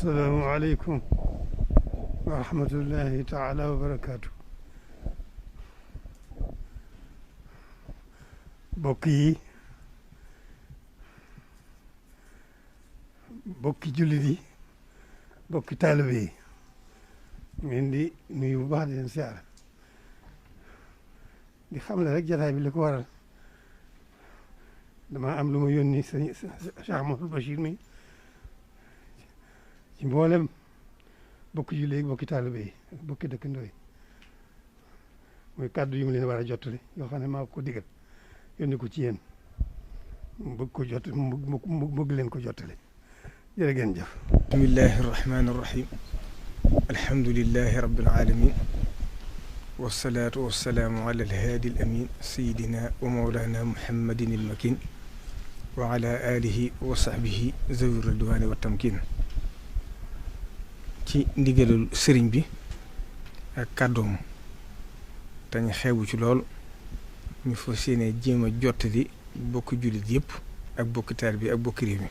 السلام عليكم ورحمة الله تعالى وبركاته. بوكي جلدي بوكي طالبي من دي نيو بعض الانسان دي خامل رك جataay bi li ko waral dama am lu ma yónni Cheikh Mouhamadou Bachir mi ci mboolem bokki julli ak bokki taalibe yi bokki dëkkandoo yi muy kàddu yu mu leen war a jottali yoo xam ne maa ko digal yónni ko ci yéen mu bëgg ko jot mu bëgg leen ko jottali jërë ngeen jëf. bismillahi rahmaani rahim alhamdulillahi rabbil alamin wasalaatu wasalaamu ala alhaadi alamin sayidina wa mawlana muhammadin almakin wa ala alihi wa sahbihi zawi ridwani wa tamkin. ci ndigalul sëriñ bi ak kàddoom te ñu xeebu ci lool ñu fas yéene jéem a jottali bokki jullit yëpp ak bokki taalibe bi ak bokki réew mi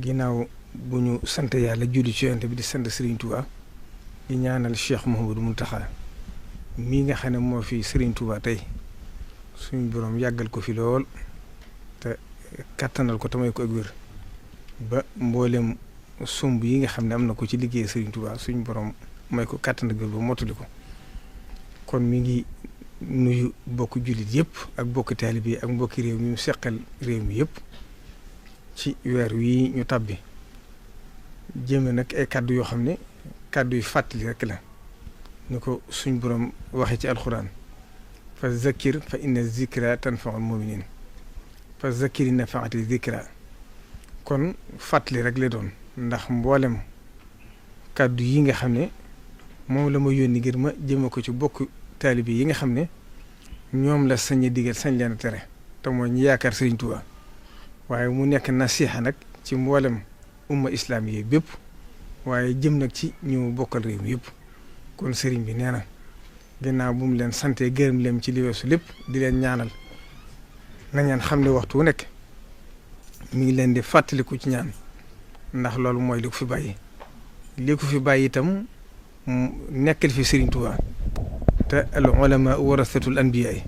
ginnaaw bu ñu sant yàlla julli ci yonent bi di sant Serigne Touba di ñaanal Cheikh Mountakha mii nga xam ne moo fi Serigne Touba tey suñu borom yàggal ko fi lool te kattanal ko tamay ko ak wér ba mboolem sumb yi nga xam ne am na ko ci liggéey Serigne Touba suñu borom may ko kàttan ak wér ba mottali ko kon mi ngi nuyu bokk jullit yëpp ak bokki taalibe yi ak mbokki réew mi mu seqal réew mi yëpp ci weer wi ñu tàbbi jéeme nag ay kàddu yoo xam ne kàddu yu fàttali rek la ni ko suñ borom waxee ci alxuraan fa zakkir fa inna zikra tanfaul muminin fa zakkir inna faati zikra kon fàttali rek la doon ndax mboolem kàddu yi nga xam ne moom la ma yónni ngir ma jëme ko ci bokk taalibe yi nga xam ne ñoom la sañ a digal sañ leen a tere te mooy ñu yaakaar Serigne Touba waaye mu nekk nasiixa nag ci mboolem umma islaam yi bépp waaye jëm nag ci ñu bokkal réew mi yëpp kon Serigne bi nee na gannaaw bu mu leen sante gërëm leen ci li weesu lépp di leen ñaanal na ngeen xam ne waxtu wu nekk mi ngi leen di fàttaliku ci ñaan ndax loolu mooy li ko fi bàyyi li ko fi bàyyi itam nekkal fi Serigne Touba te al ulama warasatul anbiya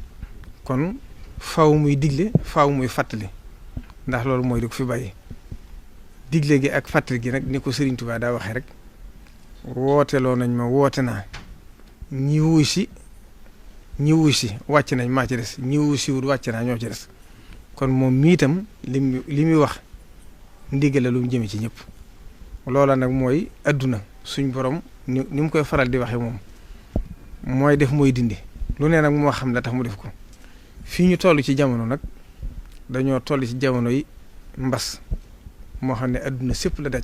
kon faaw muy digle faaw muy fàttali ndax loolu mooy li ko fi bàyyi digle gi ak fàttali gi nag ni ko Serigne Touba daa waxee rek wooteloo nañ ma woote naa ñi wuy si wàcc nañ maa ci des ñi wuy si wut wàcc naa ñoo ci des kon moom mii itam li muy wax ndigal la lu mu jëme ci ñëpp loola nag mooy adduna suñ borom ni mu koy faral di waxee moom mooy def mooy dindi lu ne nag moo xam la tax mu def ko fii ñu toll ci jamono nag dañoo toll ci jamono yi mbas moo xam ne adduna sépp la daj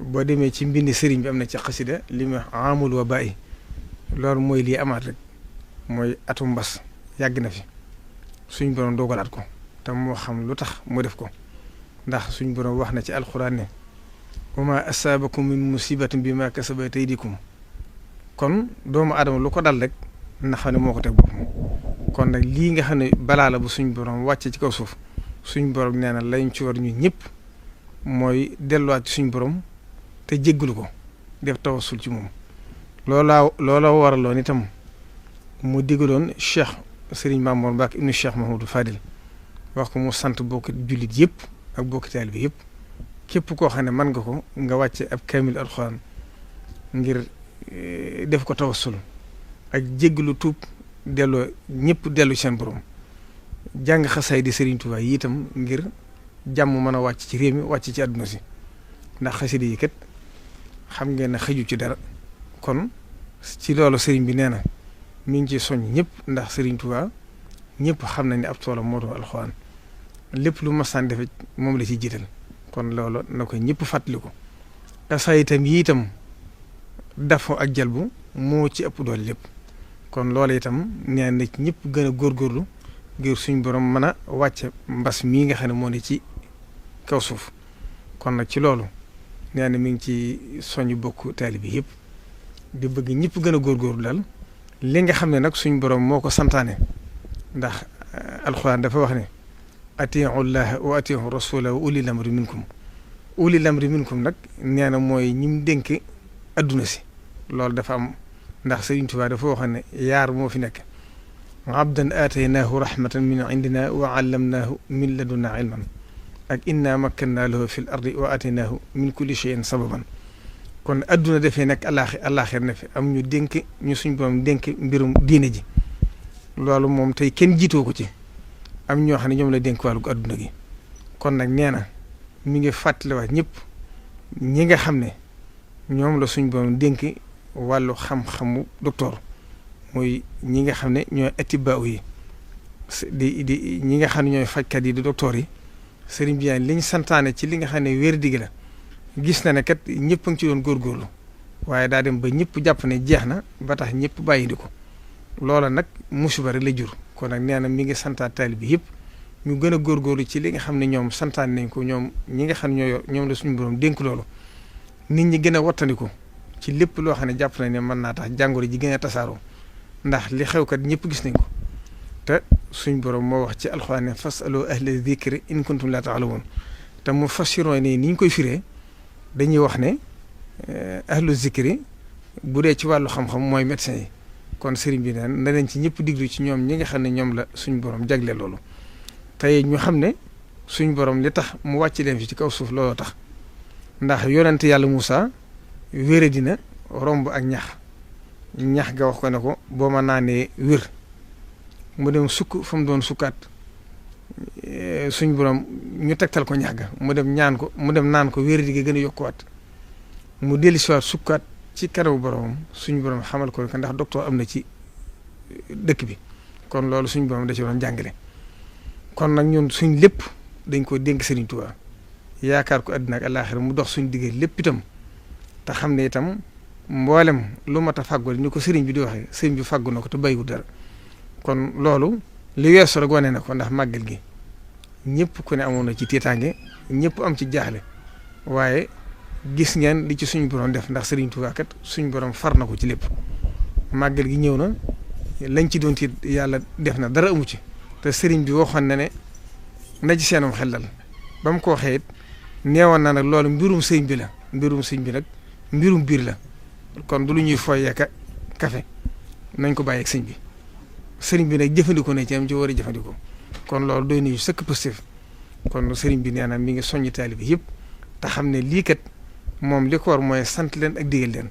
boo demee ci mbindi sëriñ bi am na ci xasida li mu amul wa bàyyi loolu mooy lii amaat rek mooy atum mbas yàgg na fi suñ borom dogalaat ko te moo xam lu tax mu def ko ndax suñ borom wax na ci alxuraan ne wa ma asaabakum min musibatin bi ma kasabat aydikum kon doomu aadama lu ko dal rek na xam ne moo ko teg boppam kon nag lii nga xam ne balaa la bu suñ borom wàcce ci kaw suuf suñ borom nee na lañ ci war ñun ñëpp mooy delluwaat ci suñ borom te jéggalu ko def tawassul ci moom loola waraloon itam mu digaloon Cheikh Serigne Mamour Mbacke ibnu Cheikh Mahamadou Fadil wax ko mu sant bokki jullit yëpp ak bokki taalibe yëpp képp koo xam ne mën nga ko nga wàcce ab kaamil alxuraan ngir def ko tawassul ak jéggalu tuub delloo ñëpp dellu seen borom jàng xasaay di Serigne Touba yi itam ngir jàmm mën a wàcc ci réew mi wàcc ci àdduna si ndax xasida yi kat xam ngeen ne xëju ci dara kon ci loolu Serigne bi nee na mi ngi ci soññ ñëpp ndax Serigne Touba ñëpp xam nañ ne ab toolam moo doon alxuraan lépp lu masaan defe moom la ci jiital kon loolu na ko ñëpp fàttaliku xasaay itam yi itam dafo ak jalbu moo ci ëpp doole lépp kon loolu itam nee na ñëpp gën a góorgóorlu ngir suñ borom mën a wàcce mbas mii nga xam ne moo ne ci kaw suuf kon nag ci loolu nee na mi ngi ci soññ bokk taalibe yëpp di bëgg ñëpp gën a góorgóorlu daal li nga xam ne nag suñ borom moo ko santaane ndax alxuraan dafa wax ne atiu llaha wa atiu rasula wa ulil amri minkum ulil amri minkum nag nee na mooy ñim dénk adduna si loolu dafa am ndax Sëriñ Tuubaa dafa waxoon ne yaar moo fi nekk abdan aataynaahu rahmatan min indina wa allamnaahu min ladunna ilman ak inna makkannaa lahu fi l ardi wa aataynaahu min kulli shay'in sababan kon adduna dafee nekk àllaaxir ne fi am ñu dénk ñu suñ borom dénk mbirum diine ji loolu moom tey kenn jiitoo ko ci am ñoo xam ne ñoom la dénk wàllu adduna gi kon nag nee na mi ngi fàttaliwaat ñëpp ñi nga xam ne ñoom la suñ borom dénk wàllu xam-xamu docteur muy ñi nga xam ne ñooy atibaaw yi di ñi nga xam ne ñooy fajkat yi di docteur yi sëriñ bi liñ santaane ci li nga xam ne wér digg la gis na ne kat ñëpp a ngi ci doon góorgóorlu waaye daa dem ba ñëpp jàpp ne jeex na ba tax ñëpp bàyyi di ko loola nag musiba rek la jur kon nag nee na mi ngi santaat taalibe bi yëpp ñu gën a góorgóorlu ci li nga xam ne ñoom santaane nañ ko ñoom ñi nga xam ne ñoom la suñu borom dénk loolu nit ñi gën a wattandiku ci lépp loo xam ne jàpp nañ ne mën naa tax jàngoro ji gën a tasaaroo ndax li xew kat ñëpp gis nañ ko te suñ borom moo wax ci alxuraan ne fasalu ahla zikri in kuntum laa ta'lamuun te mu fassiroo ne ni ñu koy firee dañuy wax ne ahlu zikri bu dee ci wàllu xam-xam mooy médecin yi kon sëriñ bi neen na leen ci ñëpp diglu ci ñoom ñi nga xam ne ñoom la suñ borom jagle loolu tey ñu xam ne suñ borom li tax mu wàcc leen fi ci kaw suuf looloo tax ndax yonent yàlla Moussa wére dina romb ak ñax ga wax ko ne ko boo ma naanee wér mu dem sukk fa mu doon sukkaat suñ borom ñu tegtal ko ñax ga mu dem naan ko wér di ga gën a yokkuwaat mu dellusiwaat sukkaat ci kanamu boromam suñ borom xamal ko ndax docteur am na ci dëkk bi kon loolu suñ borom da ci doon jàngale kon nag ñun suñ lépp dañ ko dénk Serigne Touba yaakaar ko àddina ak àllaaxira mu dox suñ digg lépp itam te xam ne itam mboolem lu mat a fàggoo ni ko sëriñ bi di waxee sëriñ bi fàggu na ko te bàyyiwul dara kon loolu li weesu rek wane na ko ndax màggal gi ñëpp ku ne amoon na ci tiitaange ñëpp am ci jaaxle waaye gis ngeen li ci suñ borom def ndax Serigne Touba kat suñ borom far na ko ci lépp màggal gi ñëw na lañ ci doon tiit yàlla def na dara amu ci te sëriñ bi waxoon na ne na ci seenum xel dal ba mu ko waxee it neewoon na nag loolu mbirum sëriñ bi la mbirum sëriñ bi nag mbirum biir la kon du lu ñuy foyee kafe nañ ko bàyyi ak sëriñ bi sëriñ bi nag jëfandikoo na ci am ci war a jëfandikoo kon loolu doy nañu sëkk positif kon sëriñ bi nee na mi ngi soññi taalibe yëpp te xam ne lii kat moom li ko war mooy sant leen ak digal leen